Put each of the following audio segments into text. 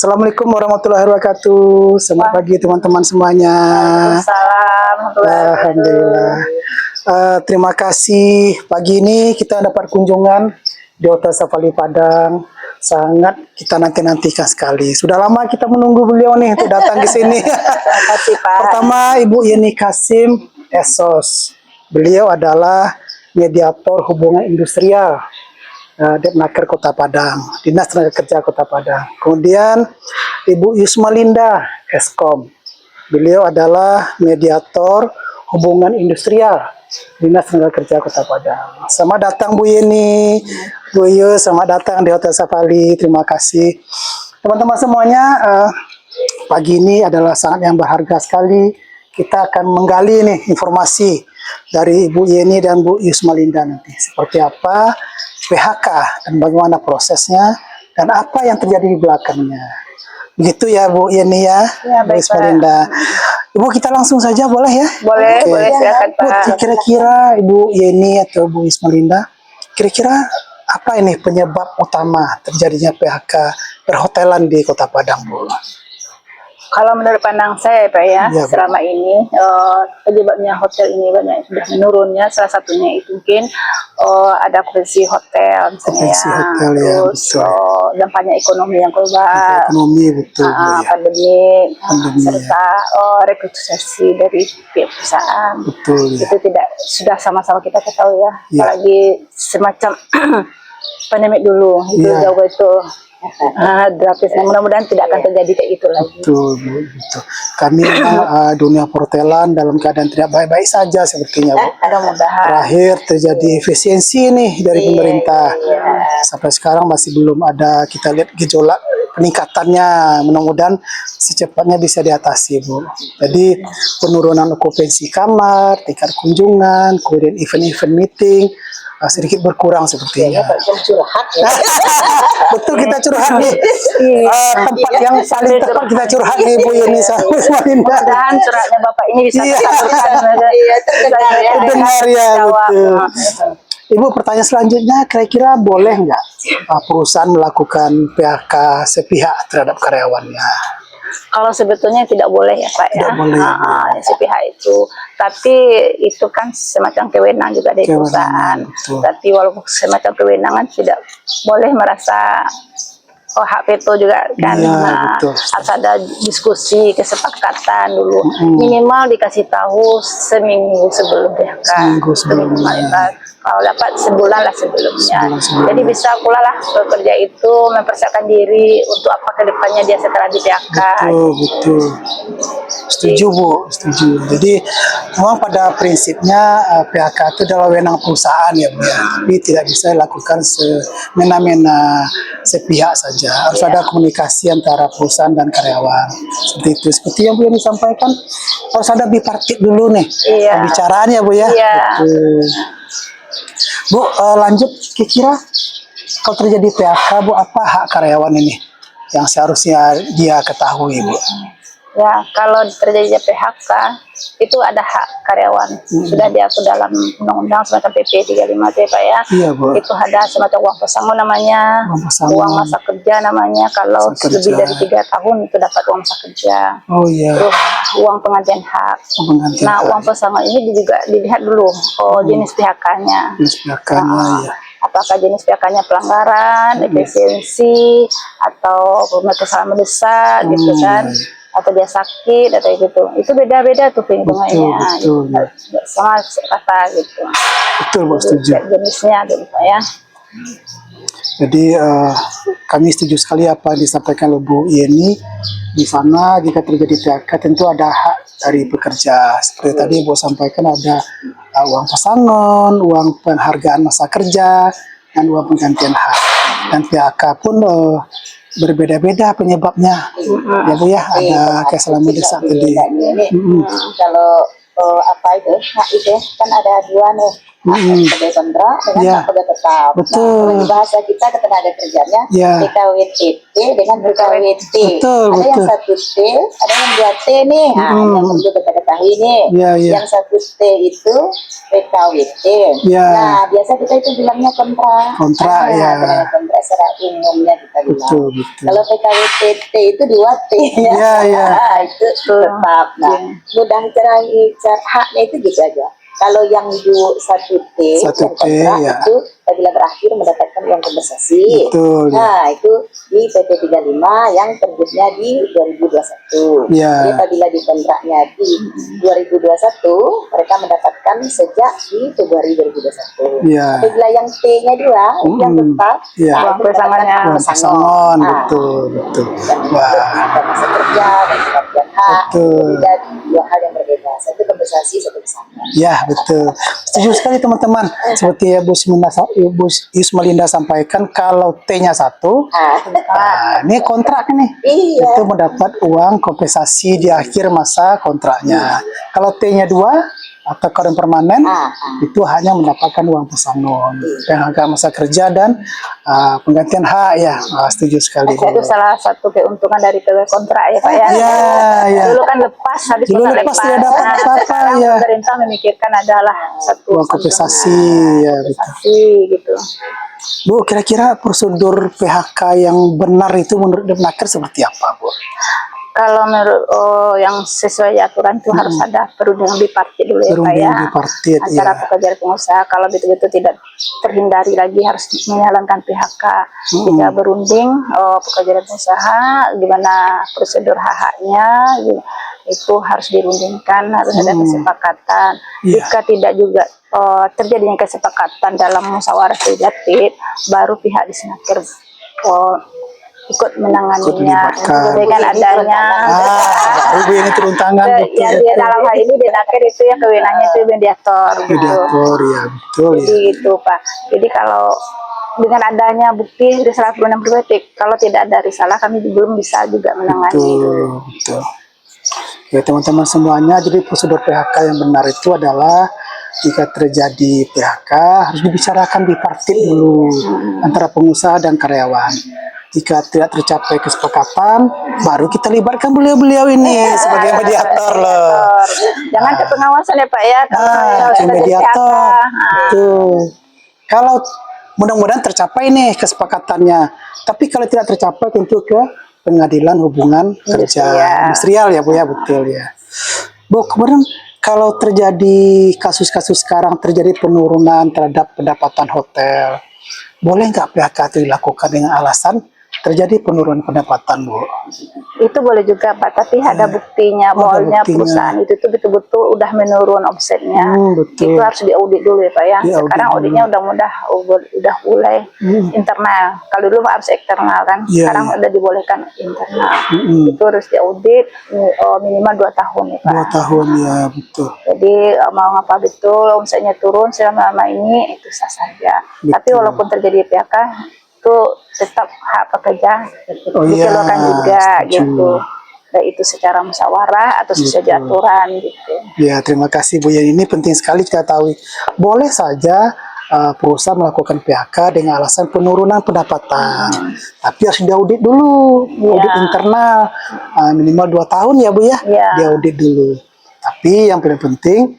Assalamualaikum warahmatullahi wabarakatuh. Selamat pagi teman-teman semuanya. Waalaikumsalam. Alhamdulillah. Terima kasih pagi ini kita dapat kunjungan di Hotel Safari Padang. Sangat kita nantikan sekali. Sudah lama kita menunggu beliau nih untuk datang ke sini. Terima kasih, Pak. Pertama, Ibu Yeni Kasim, Esos. Beliau adalah mediator hubungan industrial Depnaker Kota Padang, Dinas Tenaga Kerja Kota Padang. Kemudian Ibu Yusma Linda, Eskom. Beliau adalah mediator hubungan industrial Dinas Tenaga Kerja Kota Padang. Selamat datang Bu Yeni, Bu Yus, selamat datang di Hotel Safari. Terima kasih. Teman-teman semuanya, pagi ini adalah sangat yang berharga sekali. Kita akan menggali nih informasi dari Ibu Yeni dan Bu Yusma Linda nanti. Seperti apa PHK dan bagaimana prosesnya dan apa yang terjadi di belakangnya. Begitu ya Bu Yeni ya, Bu Yusma Linda. Ibu, kita langsung saja boleh ya? Boleh, boleh, silakan Pak. Bu, kira-kira Ibu Yeni atau Bu Yusma Linda, kira-kira apa ini penyebab utama terjadinya PHK perhotelan di Kota Padang, Bu? Kalau menurut pandang saya Pak ya, selama ini penyebabnya hotel ini banyak sudah menurunnya. Salah satunya itu mungkin ada kondisi hotel misalnya hotel, terus dampaknya ekonomi yang global, pandemi, serta rekrutasi dari pihak perusahaan. Itu tidak sudah sama-sama kita ketahui ya, apalagi semacam pandemi dulu itu jauh itu. Gratisnya mudah-mudahan tidak akan terjadi kayak gitu lagi. Betul, betul. Kami dunia perhotelan dalam keadaan tidak baik-baik saja sepertinya, Bu. Mudah-mudahan. Terakhir terjadi efisiensi nih dari pemerintah. Sampai sekarang masih belum ada kita lihat gejolak peningkatannya. Mudah-mudahan secepatnya bisa diatasi, Bu. Jadi penurunan okupansi kamar, tingkat kunjungan, kemudian event-event meeting sedikit berkurang sepertinya. Betul, kita curhat nih. Tempat yang paling tepat kita curhat nih Bu Yeni sama Linda. Mudah-mudahan curhatnya Bapak ini bisa tersalurkan. Benar ya, betul. Ibu, pertanyaan selanjutnya, kira-kira boleh nggak perusahaan melakukan PHK sepihak terhadap karyawannya? Kalau sebetulnya tidak boleh ya Pak ya, sepihak itu. Tapi itu kan semacam kewenangan juga dari perusahaan. Tapi walaupun semacam kewenangan tidak boleh merasa hak veto juga kan. Harus ada diskusi, kesepakatan dulu. Minimal dikasih tahu seminggu sebelum PHK. Seminggu sebelumnya. Kalau dapat sebulan lah sebelumnya. Jadi bisa pula lah pekerja itu mempersiapkan diri untuk apa kedepannya dia setelah di PHK. Betul. Setuju Bu, setuju. Jadi memang pada prinsipnya PHK itu adalah wewenang perusahaan ya Bu ya. Tapi tidak bisa dilakukan semena-mena sepihak saja. Harus ada komunikasi antara perusahaan dan karyawan. Seperti itu. Seperti yang Bu yang disampaikan, harus ada bipartit dulu nih. Pembicaraan ya Bu ya. Betul. Bu, lanjut, kira-kira kalau terjadi PHK, Bu, apa hak karyawan ini yang seharusnya dia ketahui, Bu? Ya, kalau terjadi PHK, itu ada hak karyawan. Sudah diatur dalam undang-undang semacam PP 35 itu Pak ya. Bu. Itu ada semacam uang pesangon namanya, uang masa kerja namanya. Kalau lebih dari 3 tahun itu dapat uang masa kerja. Terus uang penggantian hak. Uang pesangon ini juga dilihat dulu jenis PHK-nya. Apakah jenis PHK-nya pelanggaran, efisiensi, atau kesalahan mendesak gitu kan, atau dia sakit atau gitu. Itu beda-beda tuh hitungannya. Sama kata gitu. Betul, Bu, setuju. Jenisnya gitu Pak ya. Jadi kami setuju sekali apa yang disampaikan oleh Bu Yeni. Di sana jika terjadi PHK tentu ada hak dari pekerja. Seperti tadi Bu sampaikan ada uang pesangon, uang penghargaan masa kerja, dan uang penggantian hak. Dan PHK pun berbeda-beda penyebabnya. Ya Bu ya, ada kesalahan mendesak tadi. Kalau apa itu hak itu kan ada dua nih. sebagai kontrak dengan hak pekerja tetap. Betul. Nah, bahasa kita ketenaga kerjanya PKWTT dengan PKWT. Ada yang 1T, ada yang 2T nih. Nah, yang perlu kita ketahui nih. Yang 1T itu PKWT. Nah, biasa kita itu bilangnya kontrak. Kontrak kontrak secara umumnya kita bilang. Kalau PKWTT itu 2T ya. Itu tetap. Nah, mudah cara haknya itu gitu aja. Kalau yang 1T yang kontrak itu apabila berakhir mendapatkan uang kompensasi. Nah, itu di PP 35 yang terbitnya di 2021. Jadi apabila di kontraknya di 2021, mereka mendapatkan sejak di Februari 2021. Apabila yang T-nya 2, itu yang tetap uang pesangon. Betul. Ada masa kerja dan kematian hak. Dan dua hal yang berbeda. Satu kompensasi, satu pesangon. Ya, betul. Setuju sekali teman-teman. Seperti Bu Ismelinda sampaikan, kalau T-nya 1, ini kontrak nih. Itu mendapat uang kompensasi di akhir masa kontraknya. Kalau T-nya 2 atau karyawan permanen, itu hanya mendapatkan uang pesangon, PHK masa kerja dan penggantian hak ya. Setuju sekali. Itu salah satu keuntungan dari kontrak ya Pak ya. Dulu kan lepas, habis lepas tidak dapat apa-apa ya. Pemerintah memikirkan adalah satu uang kompensasi ya, gitu. Bu, kira-kira prosedur PHK yang benar itu menurut Depnaker seperti apa, Bu? Kalau menurut yang sesuai aturan itu harus ada perundingan bipartit dulu ya Pak ya, antara pekerja dan pengusaha. Kalau betul-betul tidak terhindari lagi harus menjalankan PHK. Jika berunding pekerja dan pengusaha, gimana prosedur hak-haknya itu harus dirundingkan, harus ada kesepakatan. Jika tidak juga terjadinya kesepakatan dalam musyawarah tripartit, baru pihak di Snaker ikut menanganinya dengan adanya baru ini turun tangan dalam hal ini Denaker itu yang kewenangannya itu mediator ya betul jadi gitu Pak. Jadi kalau dengan adanya bukti risalah perundang privatik, kalau tidak ada risalah kami belum bisa juga menangani. Betul. Ya teman-teman semuanya, jadi prosedur PHK yang benar itu adalah jika terjadi PHK harus dibicarakan bipartit dulu antara pengusaha dan karyawan. Jika tidak tercapai kesepakatan, baru kita libatkan beliau-beliau ini sebagai mediator loh. Jangan ke pengawasan ya Pak ya. Ke mediator. Betul. Kalau mudah-mudahan tercapai nih kesepakatannya. Tapi kalau tidak tercapai tentu ke pengadilan hubungan kerja industrial ya Bu ya, betul ya. Bu, kemudian kalau terjadi kasus-kasus sekarang terjadi penurunan terhadap pendapatan hotel, boleh nggak PHK itu dilakukan dengan alasan terjadi penurunan pendapatan, Bu? Itu boleh juga Pak, tapi ada buktinya bahwa perusahaan itu tuh betul-betul udah menurun omsetnya. Itu harus diaudit dulu ya Pak ya. Sekarang auditnya udah mulai internal. Kalau dulu harus eksternal kan, sekarang udah dibolehkan internal. Itu harus diaudit minimal 2 tahun ya Pak. 2 tahun ya, betul. Jadi mau ngapa betul omsetnya turun selama ini itu sah saja. Tapi walaupun terjadi PHK itu tetap hak pekerja dikeluarkan juga gitu. Baik itu secara musyawarah atau sesuai aturan gitu. Ya, terima kasih Bu. Ini penting sekali kita tahu. Boleh saja perusahaan melakukan PHK dengan alasan penurunan pendapatan. Tapi harus diaudit dulu, audit internal minimal 2 tahun ya Bu ya. Diaudit dulu. Tapi yang paling penting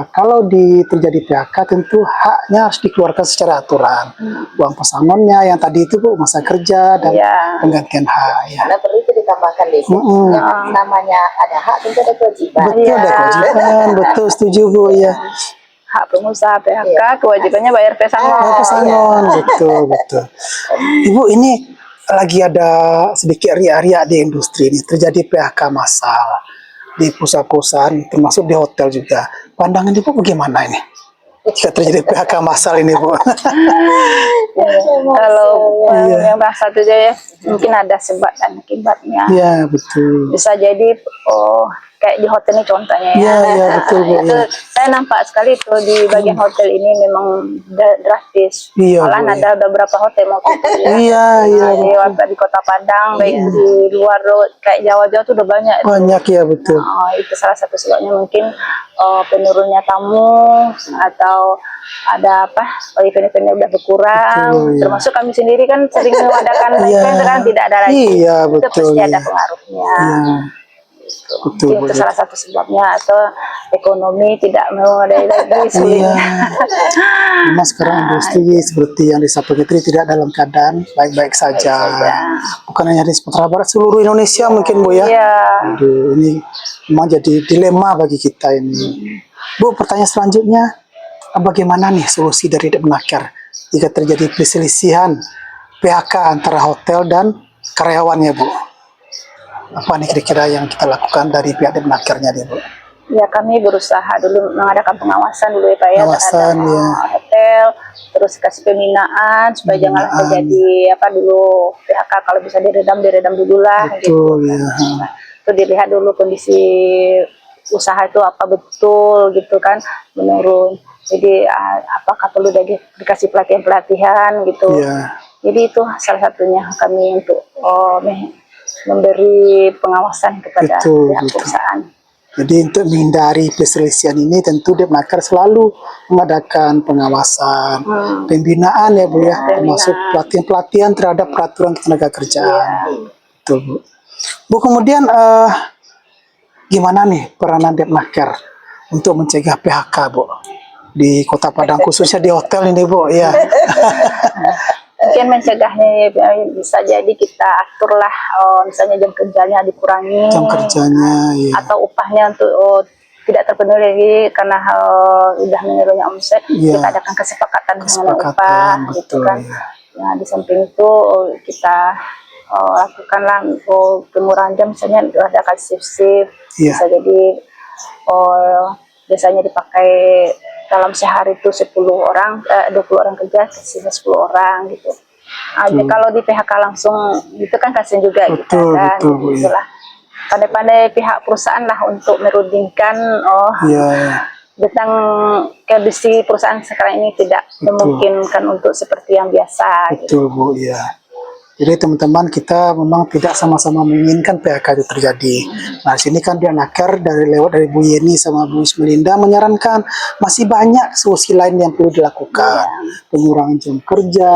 kalau terjadi PHK tentu haknya harus dikeluarkan secara aturan. Uang pesangonnya yang tadi itu Bu, masa kerja dan penggantian hak. Karena perlu itu ditambahkan deh. Yang namanya ada hak tentu ada kewajiban. Betul, ada kewajiban. Betul, setuju Bu ya. Hak pengusaha PHK, kewajibannya bayar pesangon. Bayar pesangon, betul. Ibu, ini lagi ada sedikit riak-riak di industri ini, terjadi PHK massal di perusahaan-perusahaan, termasuk di hotel juga. Pandangan Ibu bagaimana ini? Jika terjadi PHK massal ini, Bu. Kalau yang bahasa itu ya, mungkin ada sebab dan akibatnya. Iya, betul. Bisa jadi kayak di hotel ini contohnya ya. Iya, betul Bu. Itu saya nampak sekali tuh di bagian hotel ini memang drastis. Malah ada beberapa hotel mau tutup ya. Iya. Di Kota Padang, baik di luar kayak Jawa-Jawa tuh udah banyak. Banyak ya, betul. Itu salah satu sebabnya mungkin penurunnya tamu atau ada apa event-eventnya udah berkurang. Betul, Termasuk kami sendiri kan sering mengadakan event kan tidak ada lagi. Iya, Itu betul, pasti ada iya. pengaruhnya. Iya. Betul, Mungkin itu betul. salah satu sebabnya, atau ekonomi tidak memadai lagi sulit. Iya. Memang sekarang industri seperti yang disampaikan tadi tidak dalam keadaan baik-baik saja. Bukan hanya di Sumatera Barat, seluruh Indonesia mungkin Bu ya. Iya. Aduh, ini memang jadi dilema bagi kita ini. Bu, pertanyaan selanjutnya, bagaimana nih solusi dari Depnaker jika terjadi perselisihan PHK antara hotel dan karyawannya, Bu? Apa nih kira-kira yang kita lakukan dari pihak Depnakernya nih, Bu? Ya, kami berusaha dulu mengadakan pengawasan dulu ya Pak ya, Pengawasan, terhadap ya. hotel, terus kasih pembinaan supaya janganlah terjadi apa dulu PHK, kalau bisa diredam dulu lah. Betul, gitu. ya. Itu dilihat dulu kondisi usaha itu apa betul gitu kan menurun. Jadi apakah perlu dikasih pelatihan gitu. Ya. Jadi itu salah satunya kami untuk memberi pengawasan kepada pihak perusahaan. Jadi untuk menghindari perselisihan ini tentu Depnaker selalu mengadakan pengawasan, pembinaan ya Bu ya, termasuk pelatihan-pelatihan terhadap peraturan tenaga kerjaan. Betul Bu. Bu, kemudian gimana nih peranan Depnaker untuk mencegah PHK Bu di Kota Padang, khususnya di hotel ini Bu ya? Mungkin mencegahnya bisa jadi kita aturlah misalnya jam kerjanya dikurangi, jam kerjanya ya. Atau upahnya untuk tidak terpenuhi lagi karena udah menurunnya omset, kita adakan kesepakatan mengenai upah gitu kan. Ya. Nah, di samping itu kita lakukanlah pengurangan jam, misalnya ada shift, bisa jadi biasanya dipakai dalam sehari itu 20 orang kerja, sisa 10 orang gitu. Kalau di PHK langsung gitu kan kasihan juga kita kan. Itulah pandai-pandai pihak perusahaan lah untuk merundingkan tentang kondisi perusahaan sekarang ini tidak memungkinkan untuk seperti yang biasa. Betul Bu, ya. Jadi teman-teman, kita memang tidak sama-sama menginginkan PHK itu terjadi. Nah, sini kan Depnaker dari Bu Yeni sama Bu Ismelinda menyarankan masih banyak solusi lain yang perlu dilakukan. Pengurangan jam kerja,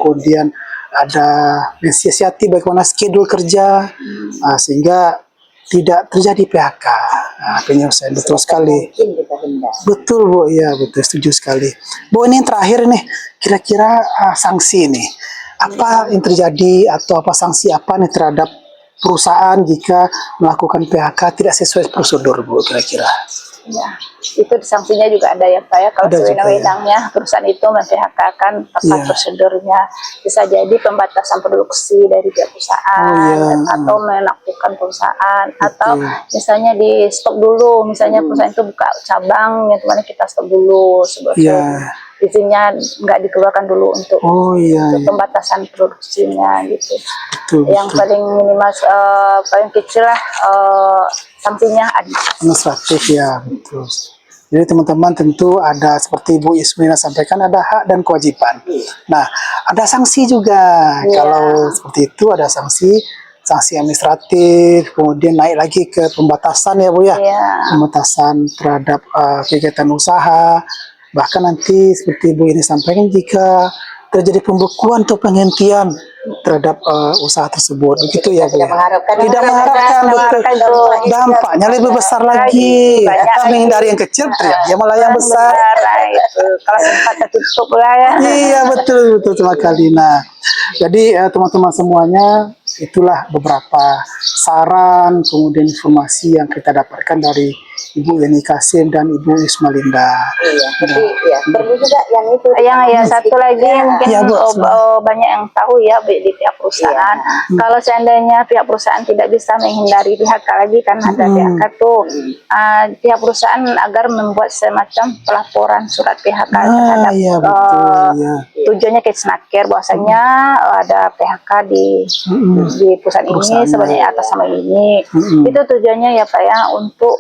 kemudian ada mensiasati bagaimana schedule kerja, sehingga tidak terjadi PHK. Nah, penyelesaian betul sekali. Betul Bu, ya betul, setuju sekali. Bu, ini yang terakhir nih, kira-kira sanksi nih. Apa yang terjadi atau apa sanksi apa nih terhadap perusahaan jika melakukan PHK tidak sesuai prosedur Bu kira-kira? Ya, itu sanksinya juga ada ya Pak ya, kalau sewenang-wenangnya perusahaan itu mem-PHK kan tepat prosedurnya. Bisa jadi pembatasan produksi dari pihak perusahaan atau menakutkan perusahaan, atau misalnya di stop dulu, misalnya perusahaan itu buka cabang yang kemana kita stop dulu sebetulnya. Izinnya nggak dikeluarkan dulu untuk pembatasan produksinya gitu. Yang paling minimal paling kecil lah sanksinya administratif ya, betul. Jadi teman-teman tentu ada seperti Bu Ismina sampaikan, ada hak dan kewajiban. Nah, ada sanksi juga. Kalau seperti itu ada sanksi administratif, kemudian naik lagi ke pembatasan ya Bu ya. Pembatasan terhadap kegiatan usaha. Bahkan nanti seperti Ibu ini sampaikan, jika terjadi pembekuan atau penghentian terhadap usaha tersebut, begitu ya Bu? Tidak mengharapkan betul. Dampaknya lebih besar lagi. Atau menghindari yang kecil, terjadi malah yang besar. Kalau sempat tertutup lah ya. Iya betul sekali. Nah, jadi teman-teman semuanya, itulah beberapa saran kemudian informasi yang kita dapatkan dari Ibu Yeni Kasim dan Ibu Ismelinda. Perlu juga yang itu. Yang satu lagi mungkin banyak yang tahu ya di pihak perusahaan. Kalau seandainya pihak perusahaan tidak bisa menghindari PHK lagi, kan ada PHK tuh, pihak perusahaan agar membuat semacam pelaporan surat PHK terhadap tujuannya ke Depnaker, bahwasanya ada PHK di perusahaan ini sebanyak atas nama ini. Itu tujuannya ya Pak ya, untuk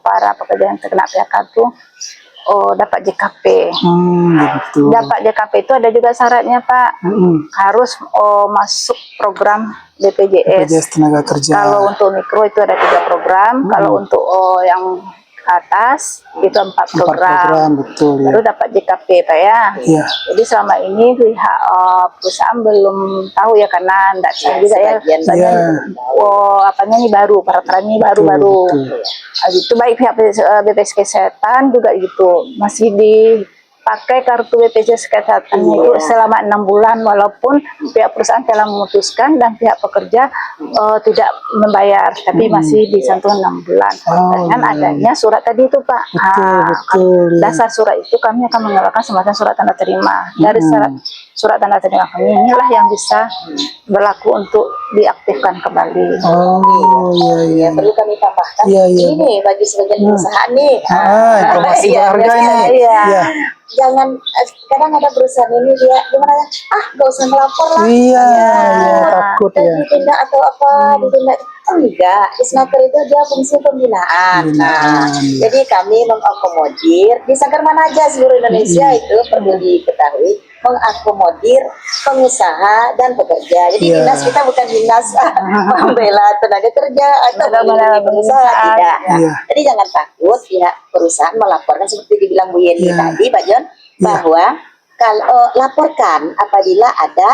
para pekerja yang terkena PHK itu dapat JKP. Dapat JKP itu ada juga syaratnya Pak, harus masuk program BPJS tenaga kerja. Kalau untuk mikro itu ada 3 program, kalau untuk yang atas itu 4 program. Betul ya. Baru dapat JKP Pak ya. Iya. Jadi selama ini pihak perusahaan belum tahu ya karena tidak tahu juga ya. Banyak apanya nih baru, peraturannya baru-baru. Itu baik pihak BPJS Kesehatan juga gitu masih dipakai kartu BPJS Kesehatan itu selama 6 bulan walaupun pihak perusahaan telah memutuskan dan pihak pekerja tidak membayar tapi masih disentuh 6 bulan dengan adanya surat tadi itu Pak. Dasar surat itu kami akan mengeluarkan semacam surat tanda terima. Dari surat tanda terima kami inilah yang bisa berlaku untuk diaktifkan kembali. Iya. Perlu kami tambahkan ini bagi sebagian perusahaan nih. Informasi berharga ini. Jangan kadang ada perusahaan ini dia gimana ya? Gak usah melapor lah. Iya, takut ya. Ditindak atau apa ditindak. Enggak, Disnaker itu dia fungsi pembinaan. Jadi kami mengakomodir di Sangkar mana aja seluruh Indonesia itu perlu diketahui mengakomodir pengusaha dan pekerja. Jadi dinas kita bukan dinas membela tenaga kerja atau melindungi pengusaha, tidak. Jadi jangan takut pihak perusahaan melaporkan seperti dibilang Bu Yeni tadi Pak John bahwa kalau laporkan apabila ada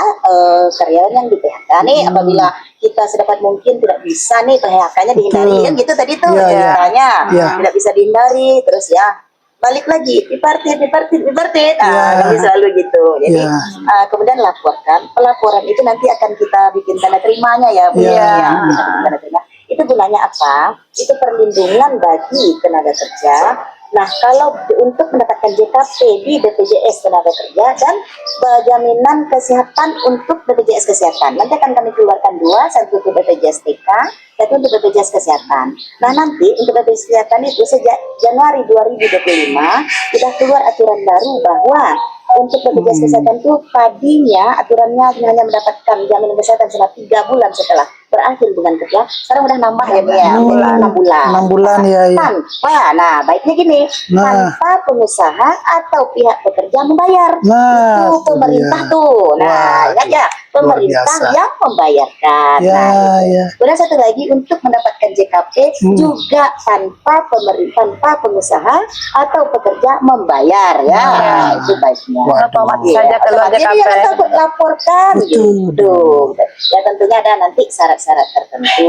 karyawan yang di PHK nih, apabila kita sedapat mungkin tidak bisa nih PHK-nya dihindari kan gitu tadi tuh caranya tidak bisa dihindari terus ya balik lagi dipartit kami selalu gitu. Jadi kemudian laporkan, pelaporan itu nanti akan kita bikin tanda terimanya ya Bu ya. Tanda terima. Itu gunanya apa? Itu perlindungan bagi tenaga kerja. Nah, kalau untuk mendapatkan JKP di BPJS Tenaga Kerja dan jaminan kesehatan untuk BPJS Kesehatan, nanti akan kami keluarkan 2, satu untuk BPJS TK, satu untuk BPJS Kesehatan. Nah, nanti untuk BPJS Kesehatan itu sejak Januari 2025 sudah keluar aturan baru bahwa untuk BPJS Kesehatan itu tadinya aturannya hanya mendapatkan jaminan kesehatan selama 3 bulan setelah berakhir hubungan kerja. Sekarang udah nambah ya, 6 bulan. 6 bulan ya. Tanpa, baiknya gini, tanpa pengusaha atau pihak pekerja membayar. Itu pemerintah tuh. Ya, pemerintah yang membayarkan. Kemudian satu lagi untuk mendapatkan JKP juga tanpa pengusaha atau pekerja membayar ya. Itu baiknya. Saja keluar Jadi JKP. jangan takut laporkan gitu. Ya tentunya ada nanti syarat-syarat tertentu.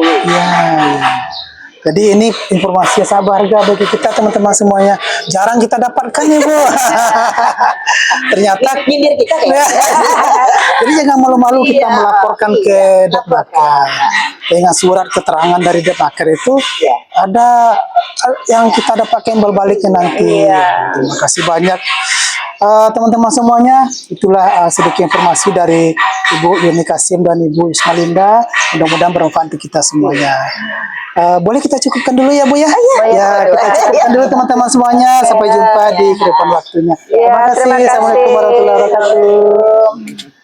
Jadi ini informasi yang sangat berharga bagi kita teman-teman semuanya. Jarang kita dapatkan ya Bu. Ternyata Nyindir kita ya. Jadi jangan malu-malu kita melaporkan ke Depnaker. Dengan surat keterangan dari Depnaker itu ada yang kita dapatkan berbaliknya nanti. Terima kasih banyak. Teman-teman semuanya, itulah sedikit informasi dari Ibu Yeni Kasim dan Ibu Ismalinda. Mudah-mudahan bermanfaat untuk kita semuanya. Boleh kita cukupkan dulu ya Bu ya? Kita cukupkan dulu teman-teman semuanya. Sampai jumpa di kedepan waktunya. Terima kasih. Assalamualaikum warahmatullahi wabarakatuh.